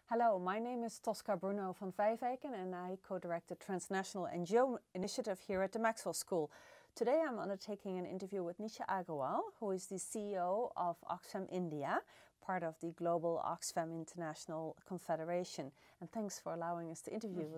Hello, my name is Tosca Bruno van Vijveken and I co-direct the Transnational NGO Initiative here at the Maxwell School. Today I'm undertaking an interview with Nisha Agrawal, who is the CEO of Oxfam India, part of the global Oxfam International Confederation. And thanks for allowing us to interview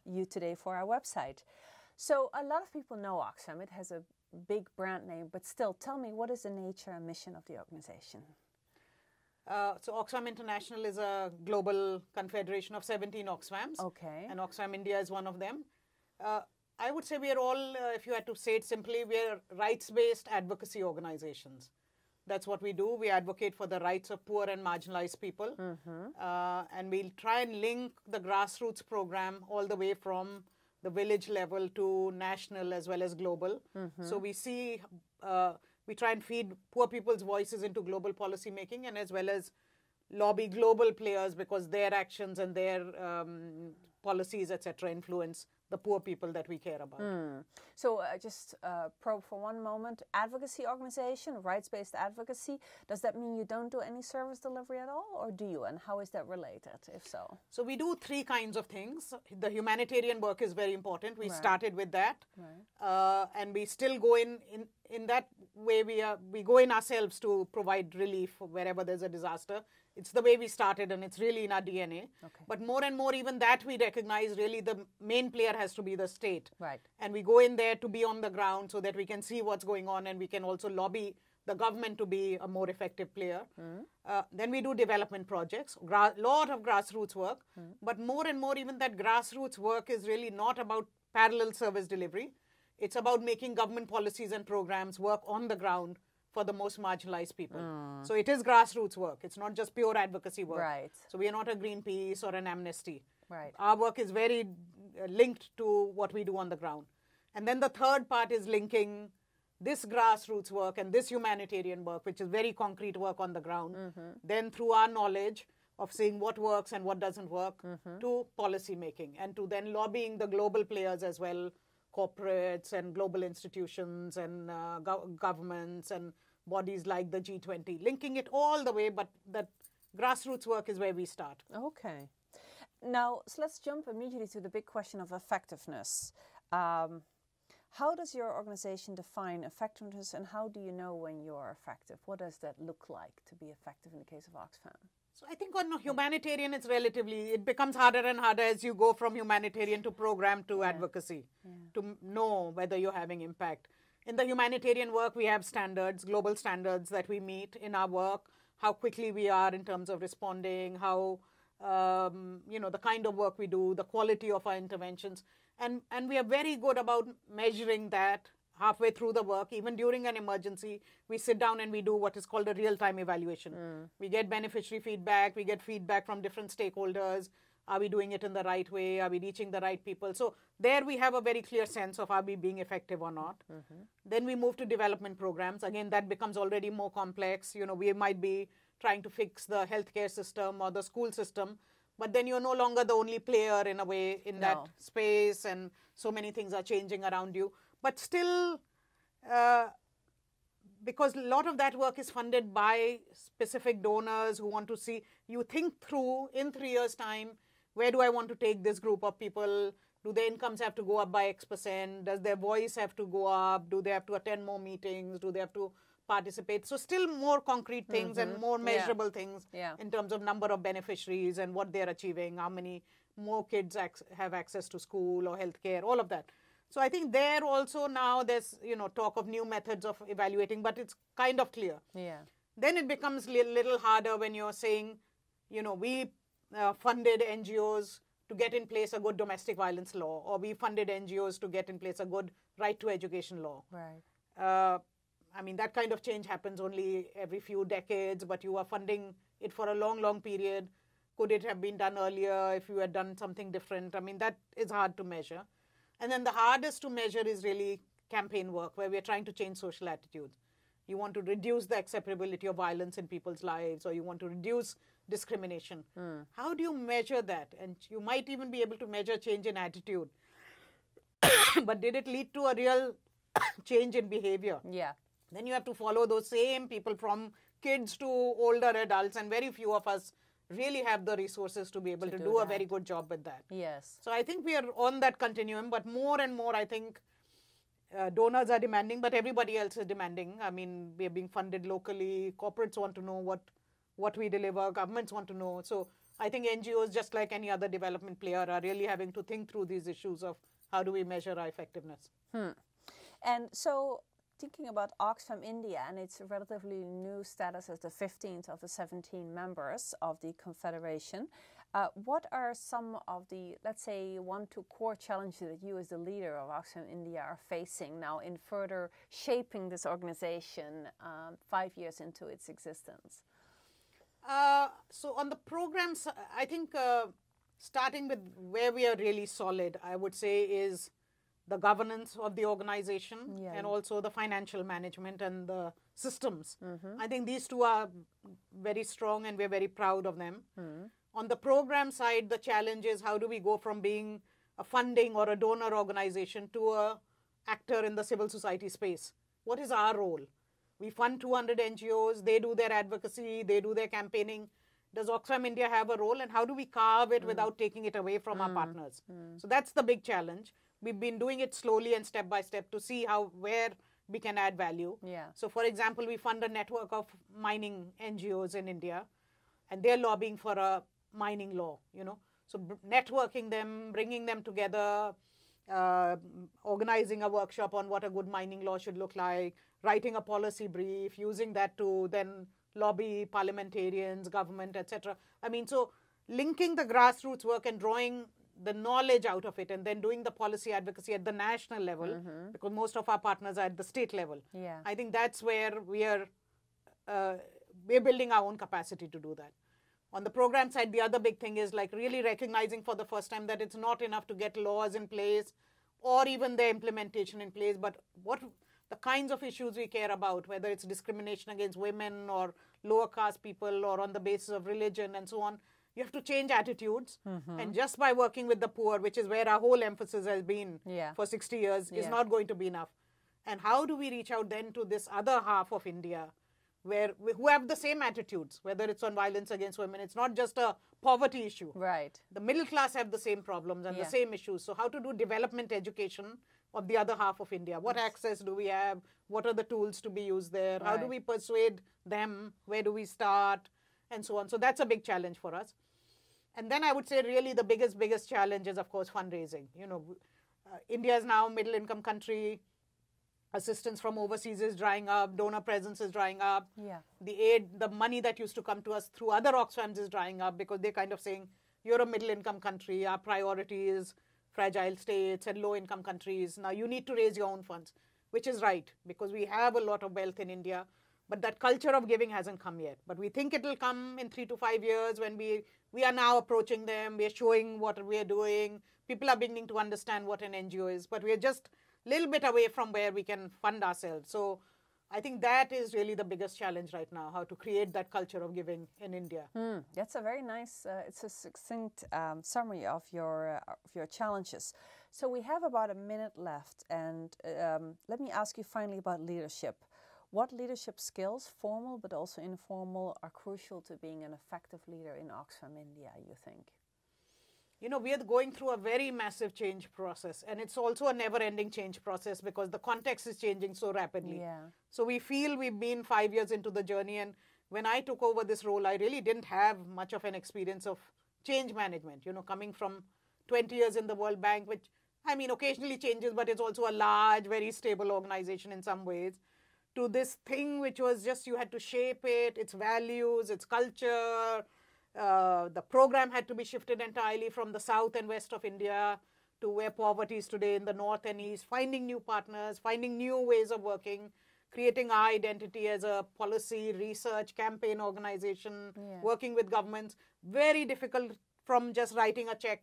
you today for our website. So a lot of people know Oxfam. It has a big brand name, but still, tell me, what is the nature and mission of the organization? So Oxfam International is a global confederation of 17 Oxfams. Okay. And Oxfam India is one of them. I would say we are all, if you had to say it simply, we are rights-based advocacy organizations. That's what we do. We advocate for the rights of poor and marginalized people. And we'll try and link the grassroots program all the way from the village level to national as well as global. So we see... we try and feed poor people's voices into global policy making and as well as lobby global players because their actions and their policies, etc., influence the poor people that we care about. So just probe for one moment. Advocacy organization, rights-based advocacy, does that mean you don't do any service delivery at all, or do you? And how is that related, if so? So we do three kinds of things. The humanitarian work is very important. We started with that. And we still go in that way. We go in ourselves to provide relief wherever there's a disaster. It's the way we started and it's really in our DNA. But more and more even that we recognize really the main player has to be the state. And we go in there to be on the ground so that we can see what's going on and we can also lobby the government to be a more effective player. Then we do development projects, lot of grassroots work. But more and more even that grassroots work is really not about parallel service delivery. It's about making government policies and programs work on the ground for the most marginalized people. So it is grassroots work. It's not just pure advocacy work. So we are not a Greenpeace or an Amnesty. Our work is very linked to what we do on the ground. And then the third part is linking this grassroots work and this humanitarian work, which is very concrete work on the ground, then through our knowledge of seeing what works and what doesn't work, to policy making and to then lobbying the global players as well, corporates and global institutions and governments and bodies like the G20, linking it all the way, but that grassroots work is where we start. Okay. Now, so let's jump immediately to the big question of effectiveness. How does your organization define effectiveness and how do you know when you're effective? What does that look like to be effective in the case of Oxfam? So I think on humanitarian, it becomes harder and harder as you go from humanitarian to program to advocacy to know whether you're having impact. In the humanitarian work, we have standards, global standards that we meet in our work, how quickly we are in terms of responding, how, the kind of work we do, the quality of our interventions. And we are very good about measuring that halfway through the work. Even during an emergency, we sit down and we do what is called a real-time evaluation. We get beneficiary feedback, we get feedback from different stakeholders. Are we doing it in the right way? Are we reaching the right people? So there we have a very clear sense of are we being effective or not. Then we move to development programs. Again, that becomes already more complex. We might be trying to fix the healthcare system or the school system, but then you're no longer the only player in a way in that space and so many things are changing around you. But still, because a lot of that work is funded by specific donors who want to see, you think through in 3 years' time, where do I want to take this group of people? Do their incomes have to go up by X%? Does their voice have to go up? Do they have to attend more meetings? Do they have to participate? So still more concrete things and more measurable things in terms of number of beneficiaries and what they're achieving, how many more kids have access to school or healthcare, all of that. So I think there also now there's, talk of new methods of evaluating, but it's kind of clear. Then it becomes a little harder when you're saying, we funded NGOs to get in place a good domestic violence law, or we funded NGOs to get in place a good right to education law. I mean, that kind of change happens only every few decades, but you are funding it for a long, long period. Could it have been done earlier if you had done something different? I mean, that is hard to measure. And then the hardest to measure is really campaign work, where we are trying to change social attitudes. You want to reduce the acceptability of violence in people's lives, or you want to reduce discrimination. How do you measure that? And you might even be able to measure change in attitude. But did it lead to a real change in behavior? Then you have to follow those same people from kids to older adults, and very few of us really have the resources to be able to do a very good job with that. Yes. So I think we are on that continuum, but more and more I think donors are demanding, but everybody else is demanding. I mean, we are being funded locally. Corporates want to know what we deliver. Governments want to know. So I think NGOs, just like any other development player, are really having to think through these issues of how do we measure our effectiveness. And so thinking about Oxfam India and its relatively new status as the 15th of the 17 members of the Confederation, what are some of the, let's say, 1 to core challenges that you as the leader of Oxfam India are facing now in further shaping this organization 5 years into its existence? So on the programs, I think starting with where we are really solid, I would say, is the governance of the organization and also the financial management and the systems. I think these two are very strong and we're very proud of them. On the program side, the challenge is how do we go from being a funding or a donor organization to a actor in the civil society space? What is our role? We fund 200 NGOs, they do their advocacy, they do their campaigning. Does Oxfam India have a role, and how do we carve it without taking it away from our partners? So that's the big challenge. We've been doing it slowly and step by step to see where we can add value. So for example, we fund a network of mining NGOs in India, and they're lobbying for a mining law, So networking them, bringing them together, organizing a workshop on what a good mining law should look like, writing a policy brief, using that to then lobby parliamentarians, government, etc. I mean, so linking the grassroots work and drawing the knowledge out of it and then doing the policy advocacy at the national level, because most of our partners are at the state level. I think that's where we're building our own capacity to do that. On the program side, the other big thing is like really recognizing for the first time that it's not enough to get laws in place or even their implementation in place, but what the kinds of issues we care about, whether it's discrimination against women or lower caste people or on the basis of religion and so on, you have to change attitudes. And just by working with the poor, which is where our whole emphasis has been for 60 years, is not going to be enough. And how do we reach out then to this other half of India who have the same attitudes, whether it's on violence against women? It's not just a poverty issue. Right. The middle class have the same problems and the same issues. So how to do development education of the other half of India? What access do we have? What are the tools to be used there? How do we persuade them? Where do we start? And so on. So that's a big challenge for us. And then I would say really the biggest challenge is, of course, fundraising. India is now a middle income country. Assistance from overseas is drying up. Donor presence is drying up. The money that used to come to us through other Oxfams is drying up because they're kind of saying, you're a middle income country. Our priority is fragile states and low income countries. Now you need to raise your own funds, which is right because we have a lot of wealth in India. But that culture of giving hasn't come yet. But we think it will come in 3 to 5 years when we are now approaching them. We are showing what we are doing. People are beginning to understand what an NGO is. But we are just a little bit away from where we can fund ourselves. So I think that is really the biggest challenge right now, how to create that culture of giving in India. That's a very nice, it's a succinct summary of your challenges. So we have about a minute left. And let me ask you finally about leadership. What leadership skills, formal but also informal, are crucial to being an effective leader in Oxfam India, you think? We are going through a very massive change process, and it's also a never-ending change process because the context is changing so rapidly. So we feel we've been 5 years into the journey, and when I took over this role, I really didn't have much of an experience of change management, coming from 20 years in the World Bank, which, I mean, occasionally changes, but it's also a large, very stable organization in some ways, to this thing which was just you had to shape it, its values, its culture. The program had to be shifted entirely from the south and west of India to where poverty is today in the north and east, finding new partners, finding new ways of working, creating our identity as a policy, research, campaign organization, working with governments. Very difficult from just writing a check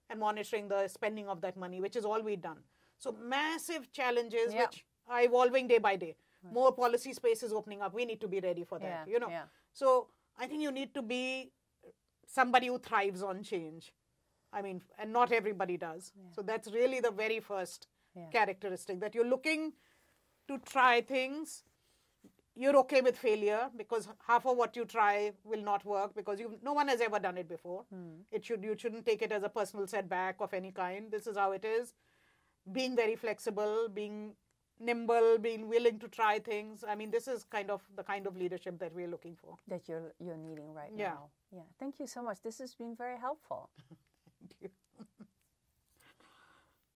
and monitoring the spending of that money, which is all we've done. So massive challenges which are evolving day by day. More policy spaces opening up. We need to be ready for that, So I think you need to be somebody who thrives on change. I mean, and not everybody does. So that's really the very first characteristic, that you're looking to try things. you're okay with failure, because half of what you try will not work, because no one has ever done it before. You shouldn't take it as a personal setback of any kind. This is how it is. Being very flexible, being nimble, being willing to try things. I mean, this is the kind of leadership that we're looking for. That you're needing right now. Yeah. Thank you so much. This has been very helpful. Thank you.